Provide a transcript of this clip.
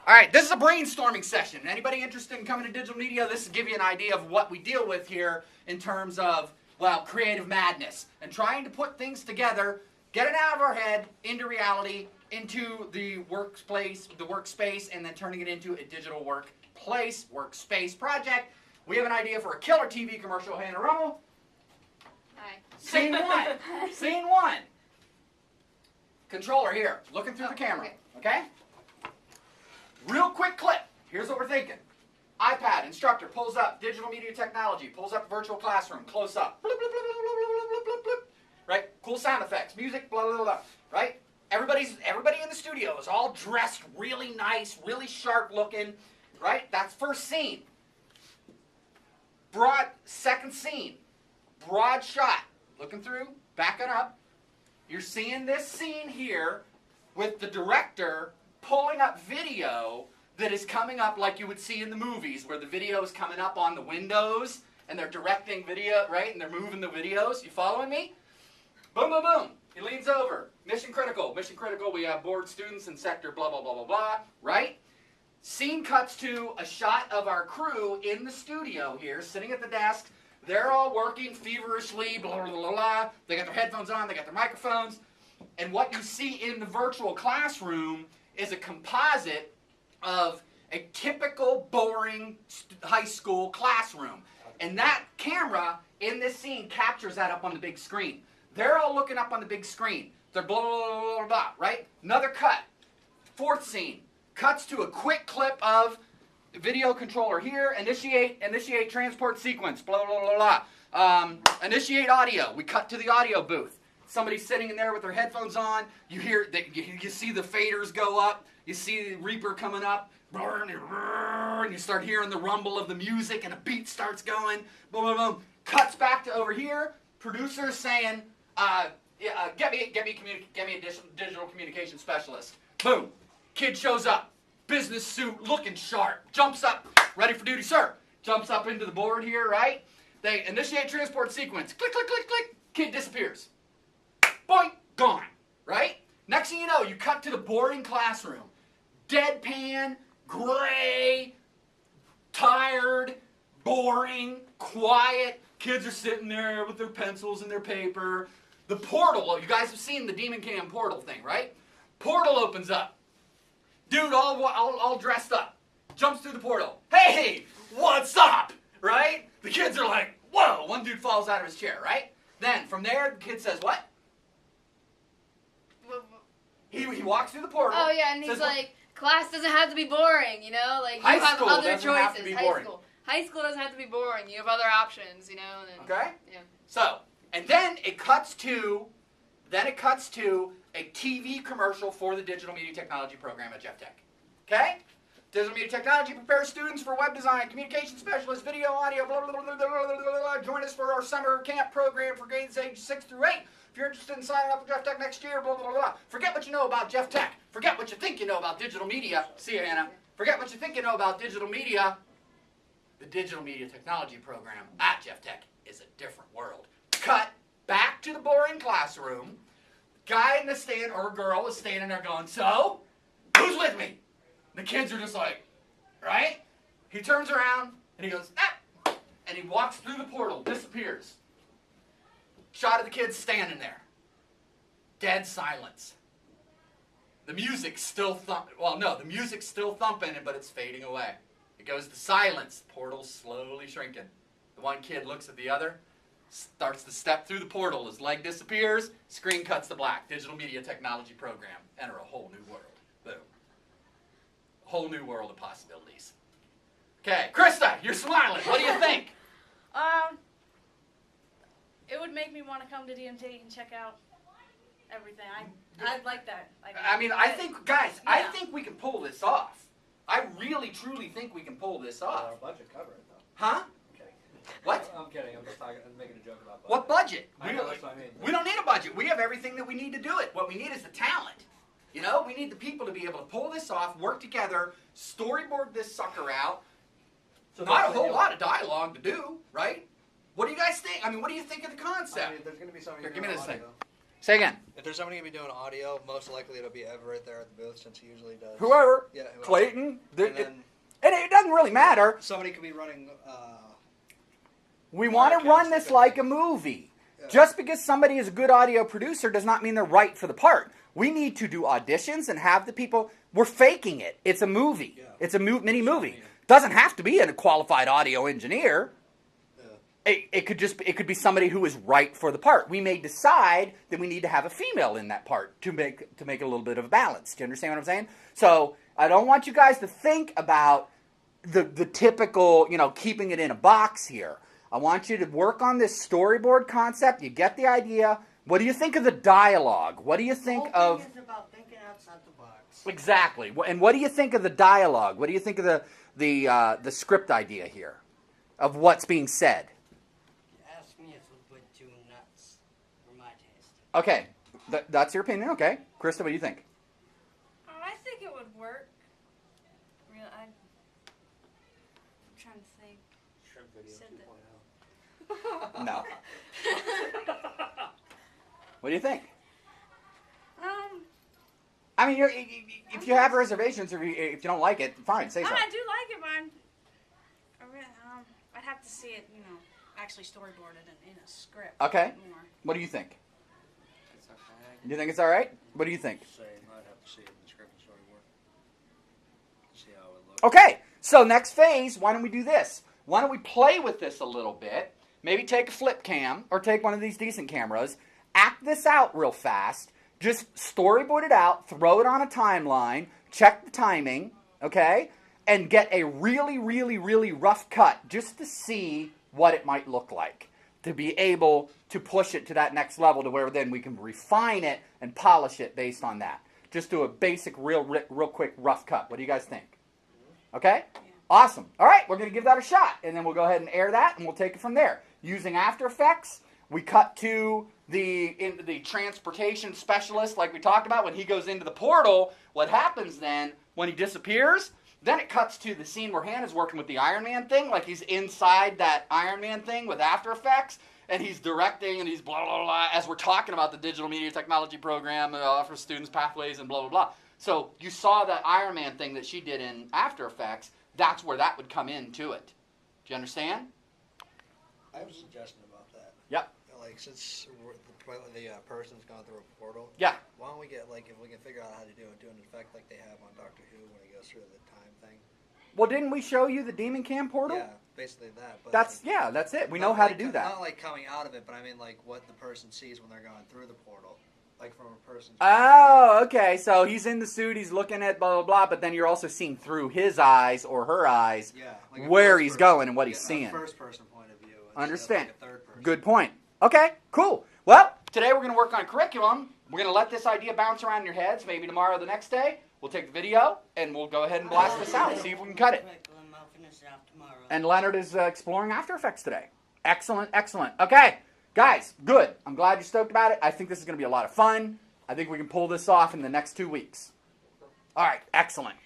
All right, this is a brainstorming session. Anybody interested in coming to digital media? This will give you an idea of what we deal with here in terms of, well, creative madness and trying to put things together, get it out of our head, into reality, into the workspace, and then turning it into a digital workspace project. We have an idea for a killer TV commercial. Hannah Rummel. Hi. Scene one. Scene one. Controller here, looking through the camera. Okay? Real quick clip. Here's what we're thinking. iPad, instructor, pulls up, digital media technology, pulls up virtual classroom, close up. Bloop, bloop, bloop, bloop, bloop, bloop, bloop. Right? Cool sound effects, music, blah, blah, blah, blah. Right? Everybody in the studio is all dressed really nice, really sharp looking. Right? That's first scene. Second scene. Broad shot. Looking through, backing up. You're seeing this scene here with the director pulling up video that is coming up like you would see in the movies, where the video is coming up on the windows and they're directing video, right? And they're moving the videos. You following me? Boom, boom, boom. He leans over. Mission critical. Mission critical. We have bored students in sector blah, blah, blah, blah, blah. Right? Scene cuts to a shot of our crew in the studio here, sitting at the desk. They're all working feverishly, blah, blah, blah, blah. They got their headphones on. They got their microphones. And what you see in the virtual classroom is a composite of a typical boring high school classroom. And that camera in this scene captures that up on the big screen. They're all looking up on the big screen. They're blah, blah, blah, blah, blah, blah, right? Another cut. Fourth scene. Cuts to a quick clip of video controller here. Initiate transport sequence. Blah, blah, blah, blah, blah. Initiate audio. We cut to the audio booth. Somebody's sitting in there with their headphones on. You hear, you see the faders go up. You see the Reaper coming up. And you start hearing the rumble of the music, and a beat starts going. Boom, boom, boom. Cuts back to over here. Producer's saying, get me a digital communication specialist. Boom. Kid shows up. Business suit, looking sharp. Jumps up. Ready for duty, sir. Jumps up into the board here, right? They initiate transport sequence. Click, click, click, click. Kid disappears. Boink, gone, right? Next thing you know, you cut to the boring classroom. Deadpan, gray, tired, boring, quiet. Kids are sitting there with their pencils and their paper. The portal, you guys have seen the Demon Cam portal thing, right? Portal opens up. Dude all dressed up. Jumps through the portal. Hey, what's up? Right? The kids are like, whoa. One dude falls out of his chair, right? Then, from there, the kid says what? He walks through the portal. Oh, yeah, and he's like, class doesn't have to be boring, you know? Like, you have other choices. Have to be boring. High school doesn't have to be boring. You have other options, you know? And then, okay? Yeah. So, and then it cuts to a TV commercial for the Digital Media Technology program at Jeff Tech. Okay? Digital Media Technology prepares students for web design, communication specialists, video, audio, blah, blah, blah, blah, blah, blah, blah. Join us for our summer camp program for grades age 6 through 8. If you're interested in signing up for Jeff Tech next year, blah, blah, blah, blah. Forget what you know about Jeff Tech. Forget what you think you know about digital media. See you, Anna. Forget what you think you know about digital media. The Digital Media Technology program at Jeff Tech is a different world. Cut back to the boring classroom. Guy in the stand, or girl, is standing there going, so, who's with me? The kids are just like, right? He turns around, and he goes, ah! And he walks through the portal, disappears. Shot of the kids standing there. Dead silence. The music's still the music's still thumping, but it's fading away. It goes to silence. The portal's slowly shrinking. The one kid looks at the other, starts to step through the portal. His leg disappears. Screen cuts to black. Digital Media Technology program. Enter a whole new world. Boom. A whole new world of possibilities. Okay, Krista, you're smiling. What do you think? It would make me want to come to DMT and check out everything. I'd like that. I think, guys, yeah. I think we can pull this off. I really, truly think we can pull this off. Our budget cover it, though. Huh? I'm kidding. What? I'm kidding. I'm just talking. I'm making a joke about budget. What budget? I know, that's what I mean. We don't need a budget. We have everything that we need to do it. What we need is the talent. You know, we need the people to be able to pull this off, work together, storyboard this sucker out. So not a whole lot of dialogue to do, right? What do you guys think? I mean, what do you think of the concept? There's going to be something. Here, give me this thing. Say again. If there's somebody going to be doing audio, most likely it'll be Everett there at the booth since he usually does. Whoever. Yeah, whoever. Clayton. And then And it doesn't really matter. somebody could be running... We want to run this like a movie. Yeah. Just because somebody is a good audio producer does not mean they're right for the part. We need to do auditions and have the people... We're faking it. It's a movie. Yeah. It's a mini movie. Doesn't have to be a qualified audio engineer. Yeah. It could be somebody who is right for the part. We may decide that we need to have a female in that part to make a little bit of a balance. Do you understand what I'm saying? So I don't want you guys to think about the typical, keeping it in a box here. I want you to work on this storyboard concept. You get the idea. What do you think of the dialogue? What do you think of... It's about thinking outside the box. Exactly. And what do you think of the dialogue? What do you think of the script idea here? Of what's being said? You asked me, it's a little bit too nuts for my taste. Okay. That's your opinion. Okay. Krista, what do you think? I think it would work. I'm trying to think. Shrimp video Said 2.0. No. What do you think? I mean, if you have reservations or if you don't like it, fine, say so. I do like it, but I'd have to see it, actually storyboarded in a script. Okay. More. What do you think? It's okay. Do you think it's all right? What do you think? Same. I'd have to see it in the script and storyboard. See how it would look. Okay, so next phase, why don't we do this? Why don't we play with this a little bit? Maybe take a flip cam or take one of these decent cameras, act this out real fast, just storyboard it out, throw it on a timeline, check the timing, okay? And get a really, really, really rough cut just to see what it might look like. To be able to push it to that next level to where then we can refine it and polish it based on that. Just do a basic, real quick rough cut. What do you guys think? Okay? Yeah. Awesome. All right, we're going to give that a shot, and then we'll go ahead and air that, and we'll take it from there. Using After Effects, we cut to the transportation specialist, like we talked about. When he goes into the portal, what happens then, when he disappears, then it cuts to the scene where Hannah's working with the Iron Man thing, like he's inside that Iron Man thing with After Effects, and he's directing, and he's blah, blah, blah, as we're talking about the digital media technology program that offers students pathways and blah, blah, blah. So you saw that Iron Man thing that she did in After Effects. That's where that would come into it. Do you understand? I have a suggestion about that. Yep. Like, since the person's gone through a portal, Yeah. why don't we get, like, if we can figure out how to do an effect like they have on Doctor Who when he goes through the time thing? Well, didn't we show you the Demon Cam portal? Yeah, basically that. But That's it. We know how to do that. Not like coming out of it, but I mean like what the person sees when they're going through the portal, like from a person's. Oh, okay. So he's in the suit. He's looking at blah blah blah. But then you're also seeing through his eyes or her eyes, Yeah, like where he's going and what he's a seeing. First person point of view. Understand? Like a third person. Good point. Okay, cool. Well, today we're going to work on curriculum. We're going to let this idea bounce around in your heads. Maybe tomorrow or the next day, we'll take the video and we'll go ahead and blast this out and see if we can cut it. I'll finish it off tomorrow. And Leonard is exploring After Effects today. Excellent, excellent. Okay, guys, good. I'm glad you're stoked about it. I think this is going to be a lot of fun. I think we can pull this off in the next 2 weeks. All right, excellent.